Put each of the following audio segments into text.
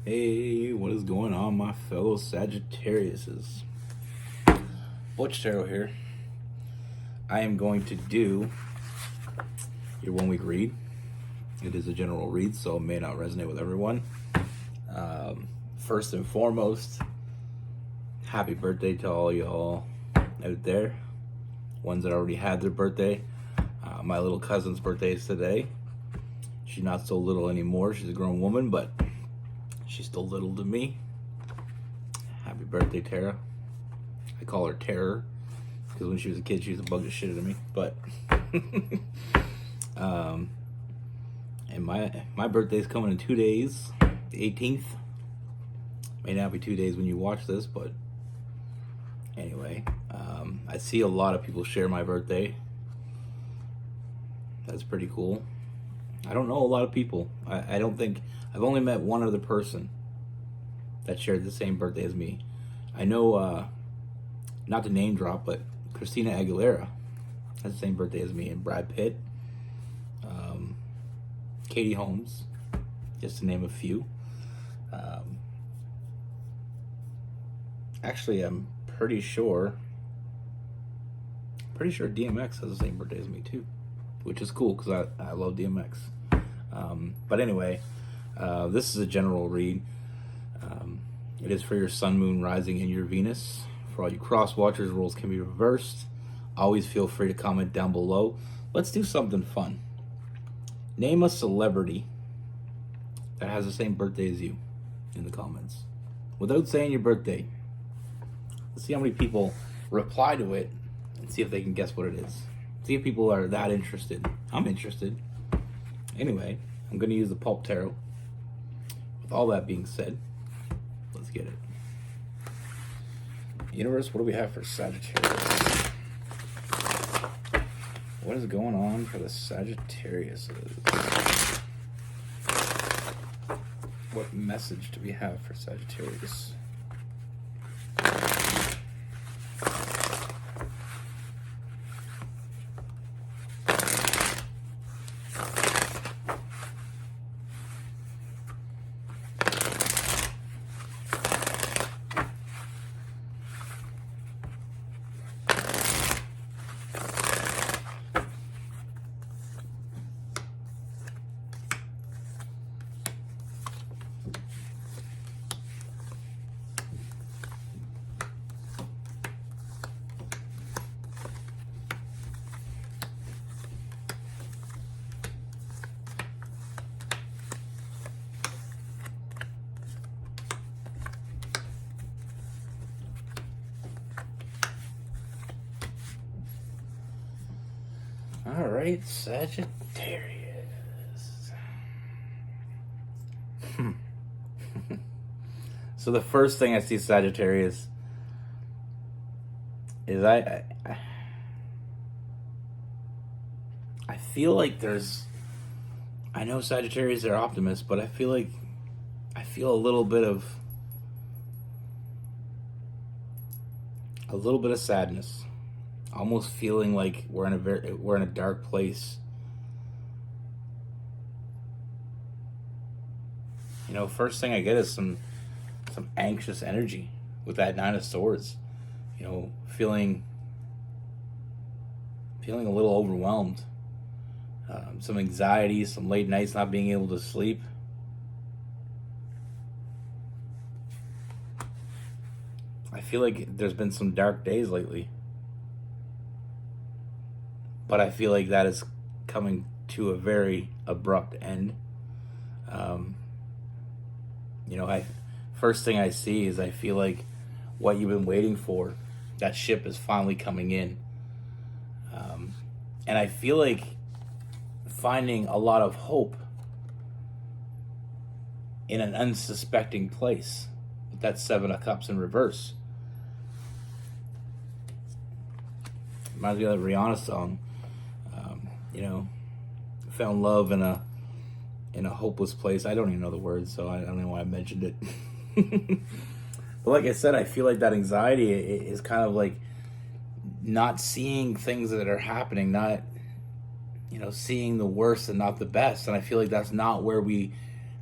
Hey, what is going on, my fellow Sagittariuses? Butch here. I am going to do your 1 week read. It is a general read, so it may not resonate with everyone. First and foremost, happy birthday to all y'all out there. Ones that already had their birthday. My little cousin's birthday is today. She's not so little anymore. She's a grown woman, but she's still little to me. Happy birthday, Tara. I call her Terror because when she was a kid, she was a bug that shit at me. But and my birthday's coming in 2 days, the 18th. May not be 2 days when you watch this, but anyway, I see a lot of people share my birthday. That's pretty cool. I don't know a lot of people. I don't think I've only met one other person that shared the same birthday as me. I know, not to name drop, but Christina Aguilera has the same birthday as me, and Brad Pitt, Katie Holmes, just to name a few. Actually, I'm pretty sure DMX has the same birthday as me too, which is cool because I love DMX. But anyway, this is a general read. It is for your sun, moon, rising, and your Venus. For all you cross watchers, roles can be reversed. Always feel free to comment down below. Let's do something fun. Name a celebrity that has the same birthday as you in the comments without saying your birthday. Let's see how many people reply to it and see if they can guess what it is. See if people are that interested. I'm interested. Anyway, I'm going to use the Pulp Tarot. With all that being said, let's get it. Universe, what do we have for Sagittarius? What is going on for the Sagittarius? What message do we have for Sagittarius? All right, Sagittarius. So the first thing I see, Sagittarius, is I feel like there's. I know Sagittarius are optimists, but I feel a little bit of sadness. Almost feeling like we're in a dark place. You know, first thing I get is some anxious energy with that Nine of Swords. You know, feeling a little overwhelmed. Some anxiety, some late nights not being able to sleep. I feel like there's been some dark days lately. But I feel like that is coming to a very abrupt end. You know, first thing I see is I feel like what you've been waiting for, that ship is finally coming in. And I feel like finding a lot of hope in an unsuspecting place with that Seven of Cups in reverse. Reminds me of that Rihanna song. You know, found love in a hopeless place. I don't even know the words, so I don't know why I mentioned it. But like I said, I feel like that anxiety is kind of like not seeing things that are happening, not, you know, seeing the worst and not the best. And I feel like that's not where we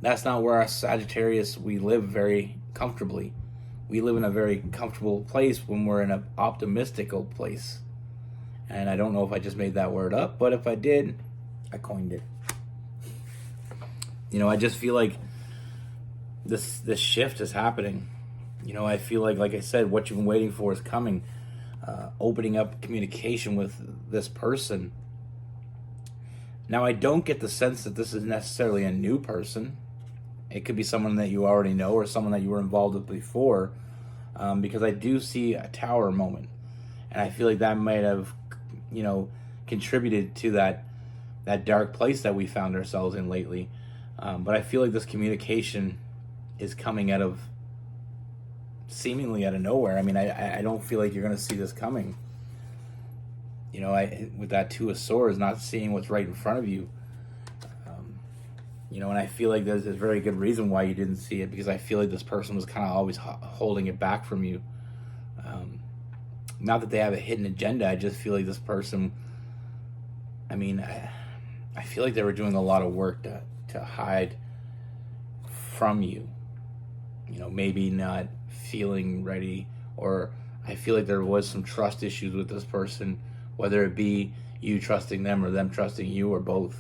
That's not where our Sagittarius, we live very comfortably. We live in a very comfortable place when we're in an optimistical place. And I don't know if I just made that word up, but if I did, I coined it. I just feel like this shift is happening. I feel like I said, what you've been waiting for is coming. Opening up communication with this person. Now, I don't get the sense that this is necessarily a new person. It could be someone that you already know or someone that you were involved with before, because I do see a tower moment. And I feel like that might have, contributed to that dark place that we found ourselves in lately. But I feel like this communication is coming out of, seemingly out of nowhere. I mean, I don't feel like you're going to see this coming. With that Two of Swords, not seeing what's right in front of you. And I feel like there's a very good reason why you didn't see it, because I feel like this person was kind of always holding it back from you. Not that they have a hidden agenda. I just feel like this person, I feel like they were doing a lot of work to hide from you. Maybe not feeling ready, or I feel like there was some trust issues with this person, whether it be you trusting them or them trusting you, or both.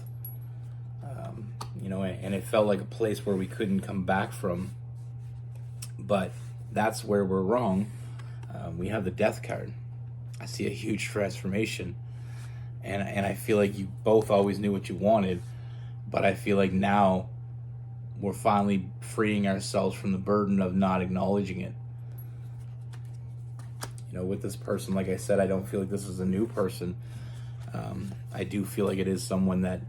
And it felt like a place where we couldn't come back from. But that's where we're wrong. We have the Death card. I see a huge transformation. And I feel like you both always knew what you wanted. But I feel like now we're finally freeing ourselves from the burden of not acknowledging it. With this person, like I said, I don't feel like this is a new person. I do feel like it is someone that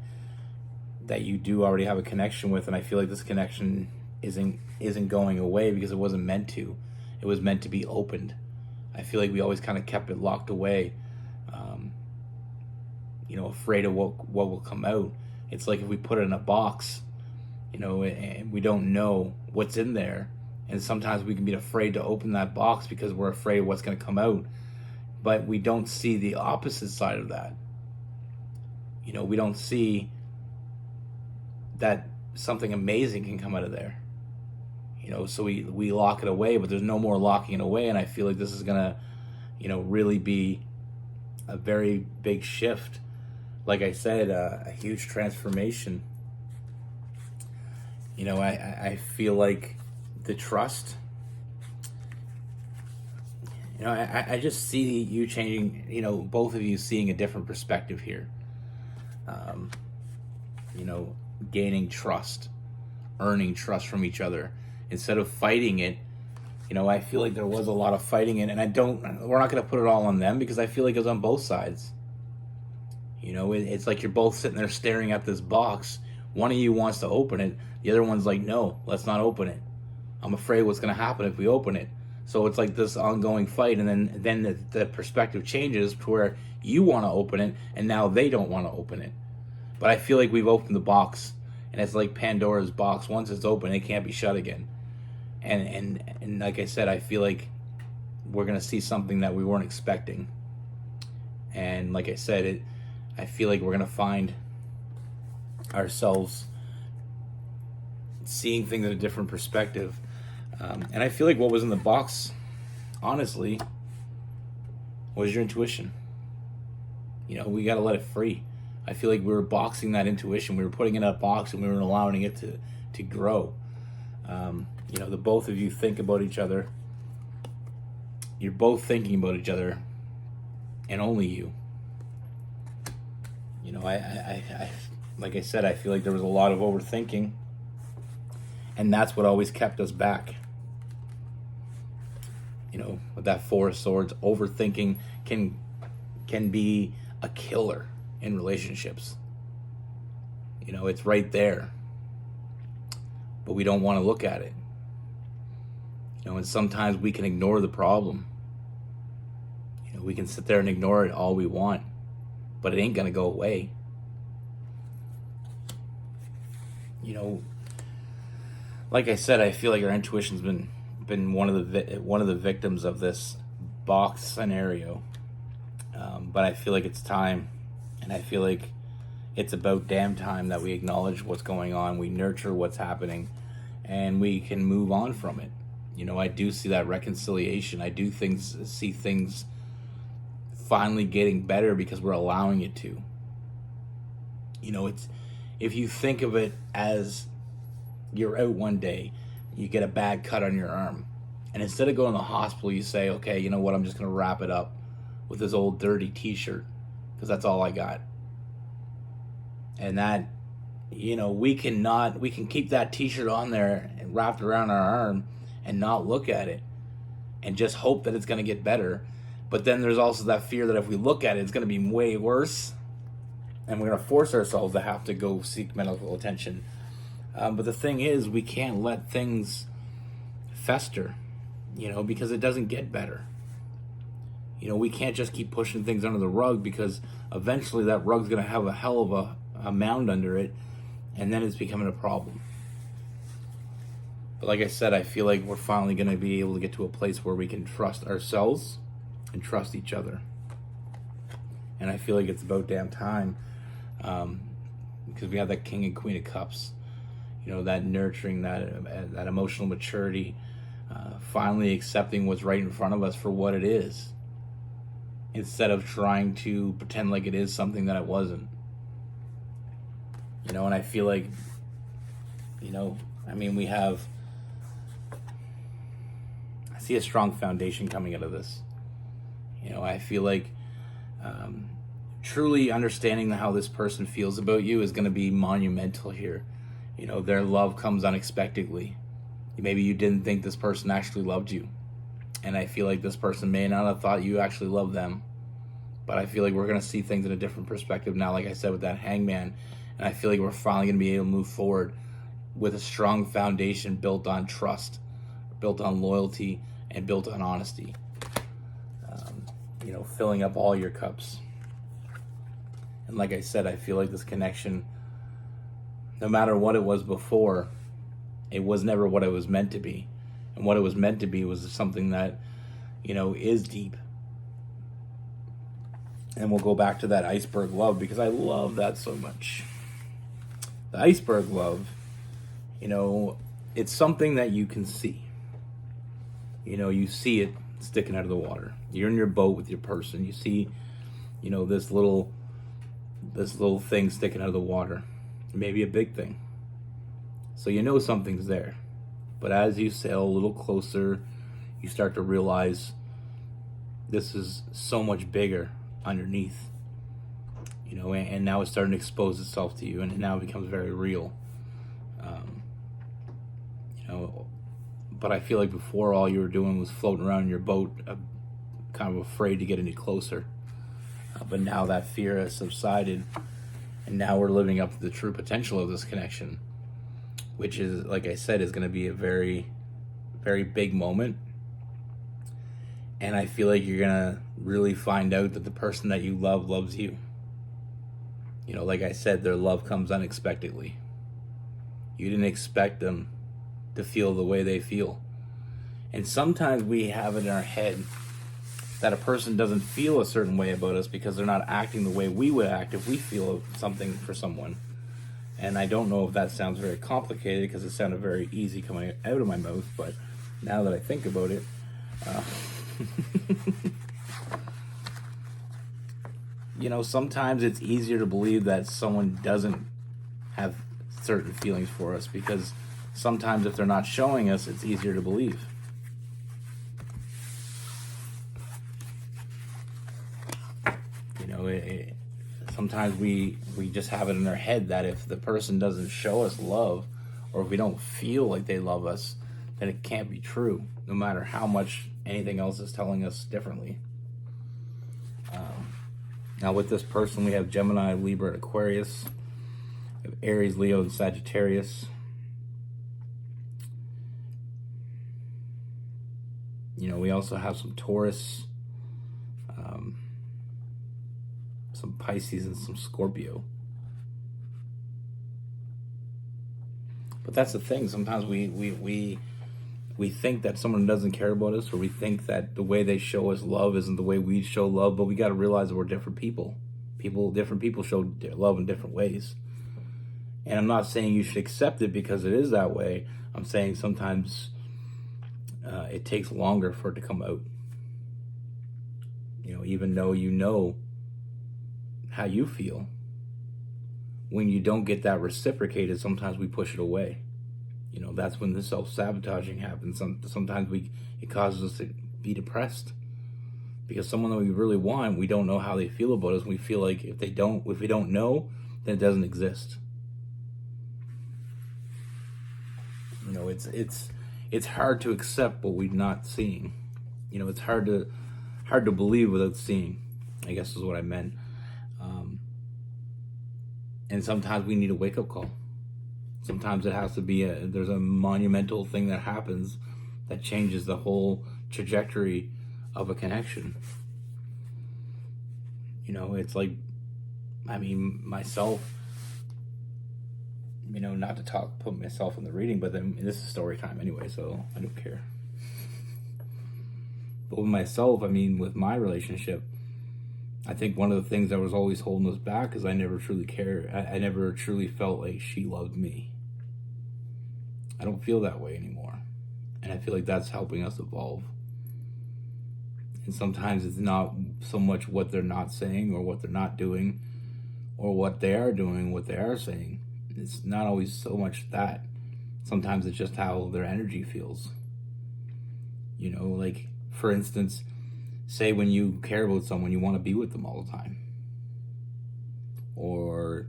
you do already have a connection with, and I feel like this connection isn't going away because it wasn't meant to. It was meant to be opened. I feel like we always kind of kept it locked away, afraid of what will come out. It's like if we put it in a box, and we don't know what's in there, and sometimes we can be afraid to open that box because we're afraid of what's going to come out, but we don't see the opposite side of that. We don't see that something amazing can come out of there. So we lock it away, but there's no more locking it away, and I feel like this is gonna, really be a very big shift. Like I said, a huge transformation. I feel like the trust. I just see you changing, both of you seeing a different perspective here. Gaining trust, earning trust from each other instead of fighting it. I feel like there was a lot of fighting it, and we're not going to put it all on them, because I feel like it was on both sides. It's like you're both sitting there staring at this box. One of you wants to open it, the other one's like, no, let's not open it. I'm afraid what's going to happen if we open it. So it's like this ongoing fight, and then the perspective changes to where you want to open it, and now they don't want to open it. But I feel like we've opened the box, and it's like Pandora's box. Once it's open, it can't be shut again. And like I said, I feel like we're going to see something that we weren't expecting. And like I said, I feel like we're going to find ourselves seeing things in a different perspective. And I feel like what was in the box, honestly, was your intuition. We got to let it free. I feel like we were boxing that intuition. We were putting it in a box, and we were allowing it to grow. The both of you think about each other. You're both thinking about each other, and only you. I like I said, I feel like there was a lot of overthinking, and that's what always kept us back. With that Four of Swords, overthinking can be a killer in relationships. It's right there, but we don't want to look at it. And sometimes we can ignore the problem. We can sit there and ignore it all we want, but it ain't gonna go away. Like I said, I feel like our intuition's been one of the victims of this box scenario. But I feel like it's time, and I feel like it's about damn time that we acknowledge what's going on, we nurture what's happening, and we can move on from it. I do see that reconciliation. I do see things finally getting better because we're allowing it to. It's, if you think of it as you're out one day, you get a bad cut on your arm, and instead of going to the hospital, you say, okay, you know what, I'm just going to wrap it up with this old dirty t-shirt because that's all I got. And that, we can keep that t-shirt on there and wrapped around our arm and not look at it and just hope that it's going to get better. But then there's also that fear that if we look at it, it's going to be way worse, and we're going to force ourselves to have to go seek medical attention. But the thing is, we can't let things fester, because it doesn't get better. We can't just keep pushing things under the rug, because eventually that rug's going to have a hell of a mound under it, and then it's becoming a problem. But like I said, I feel like we're finally going to be able to get to a place where we can trust ourselves and trust each other. And I feel like it's about damn time, because we have that King and Queen of Cups, that nurturing, that emotional maturity, finally accepting what's right in front of us for what it is, instead of trying to pretend like it is something that it wasn't. And I feel like, we have, I see a strong foundation coming out of this. I feel like truly understanding how this person feels about you is going to be monumental here. Their love comes unexpectedly. Maybe you didn't think this person actually loved you. And I feel like this person may not have thought you actually loved them. But I feel like we're going to see things in a different perspective now, like I said, with that Hangman. And I feel like we're finally going to be able to move forward with a strong foundation built on trust, built on loyalty, and built on honesty. Filling up all your cups. And like I said, I feel like this connection, no matter what it was before, it was never what it was meant to be. And what it was meant to be was something that, is deep. And we'll go back to that iceberg love, because I love that so much. The iceberg love, it's something that you can see. You see it sticking out of the water. You're in your boat with your person. You see, this little thing sticking out of the water. Maybe a big thing. So something's there. But as you sail a little closer, you start to realize this is so much bigger underneath. And now it's starting to expose itself to you, and it now becomes very real. But I feel like before, all you were doing was floating around in your boat, kind of afraid to get any closer. But now that fear has subsided, and now we're living up to the true potential of this connection, which is, like I said, is going to be a very, very big moment. And I feel like you're going to really find out that the person that you love loves you. Like I said, their love comes unexpectedly. You didn't expect them to feel the way they feel. And sometimes we have it in our head that a person doesn't feel a certain way about us because they're not acting the way we would act if we feel something for someone. And I don't know if that sounds very complicated, because it sounded very easy coming out of my mouth, but now that I think about it, sometimes it's easier to believe that someone doesn't have certain feelings for us, because sometimes if they're not showing us, it's easier to believe. Sometimes we just have it in our head that if the person doesn't show us love, or if we don't feel like they love us, then it can't be true, no matter how much anything else is telling us differently. Now with this person, we have Gemini, Libra, and Aquarius. We have Aries, Leo, and Sagittarius. We also have some Taurus, some Pisces, and some Scorpio. But that's the thing. Sometimes we think that someone doesn't care about us, or we think that the way they show us love isn't the way we show love. But we got to realize that we're different people. Different people show their love in different ways. And I'm not saying you should accept it because it is that way. I'm saying sometimes it takes longer for it to come out. Even though you know how you feel, when you don't get that reciprocated, sometimes we push it away. That's when the self-sabotaging happens. Sometimes it causes us to be depressed because someone that we really want, we don't know how they feel about us. And we feel like if we don't know, then it doesn't exist. It's hard to accept what we're not seeing. It's hard to believe without seeing, I guess is what I meant. And sometimes we need a wake-up call. Sometimes it has to be there's a monumental thing that happens that changes the whole trajectory of a connection. It's like, myself, not to put myself in the reading, but then this is story time anyway, so I don't care. But with myself, with my relationship, I think one of the things that was always holding us back is I never truly cared. I never truly felt like she loved me. I don't feel that way anymore. And I feel like that's helping us evolve. And sometimes it's not so much what they're not saying or what they're not doing or what they are doing, what they are saying. It's not always so much that. Sometimes it's just how their energy feels. Like, for instance, say when you care about someone, you want to be with them all the time. Or,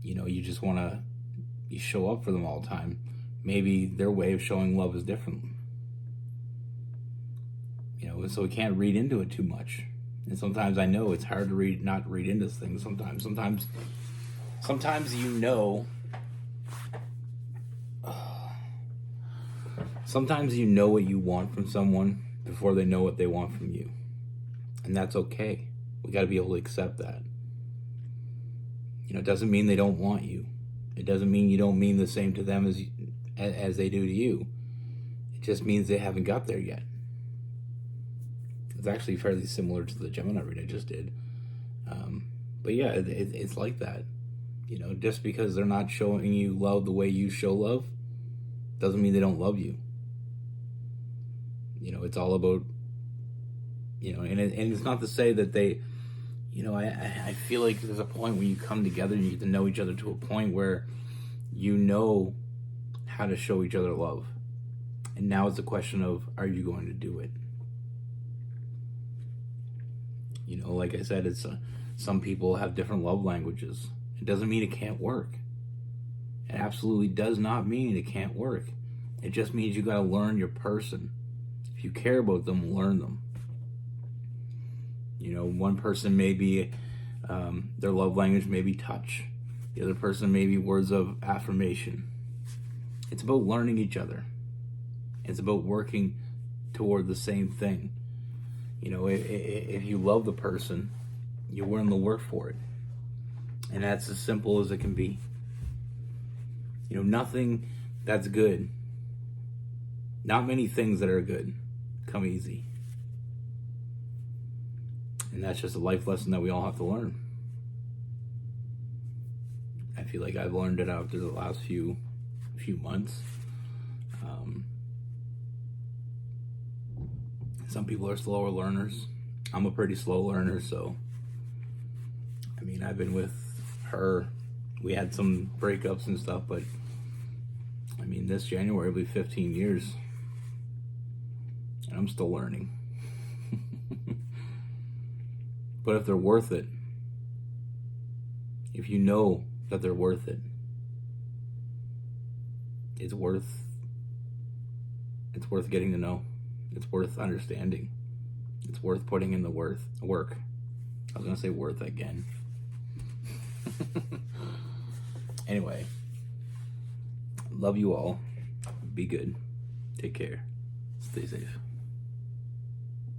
you just want to show up for them all the time. Maybe their way of showing love is different. So we can't read into it too much. And sometimes I know it's hard to not read into things sometimes. Sometimes sometimes you know what you want from someone before they know what they want from you. And that's okay. We got to be able to accept that. It doesn't mean they don't want you. It doesn't mean you don't mean the same to them as they do to you. It just means they haven't got there yet. It's actually fairly similar to the Gemini read I just did. But yeah, it's like that. Just because they're not showing you love the way you show love doesn't mean they don't love you. It's all about, and it's not to say that they, I feel like there's a point when you come together and you get to know each other to a point where you know how to show each other love. And now it's a question of, are you going to do it? Like I said, some people have different love languages. It doesn't mean it can't work. It absolutely does not mean it can't work. It just means you got to learn your person. If you care about them, learn them. One person may be, their love language may be touch. The other person may be words of affirmation. It's about learning each other. It's about working toward the same thing. If you love the person, you're willing to work for it. And that's as simple as it can be. Nothing that's good, not many things that are good come easy. And that's just a life lesson that we all have to learn. I feel like I've learned it after the last few months. Some people are slower learners. I'm a pretty slow learner, so I've been with her. We had some breakups and stuff, but this January will be 15 years. And I'm still learning. But if they're worth it, if you know that they're worth it, it's worth getting to know. It's worth understanding. It's worth putting in the work. I was going to say worth again. Anyway, love you all. Be good. Take care. Stay safe.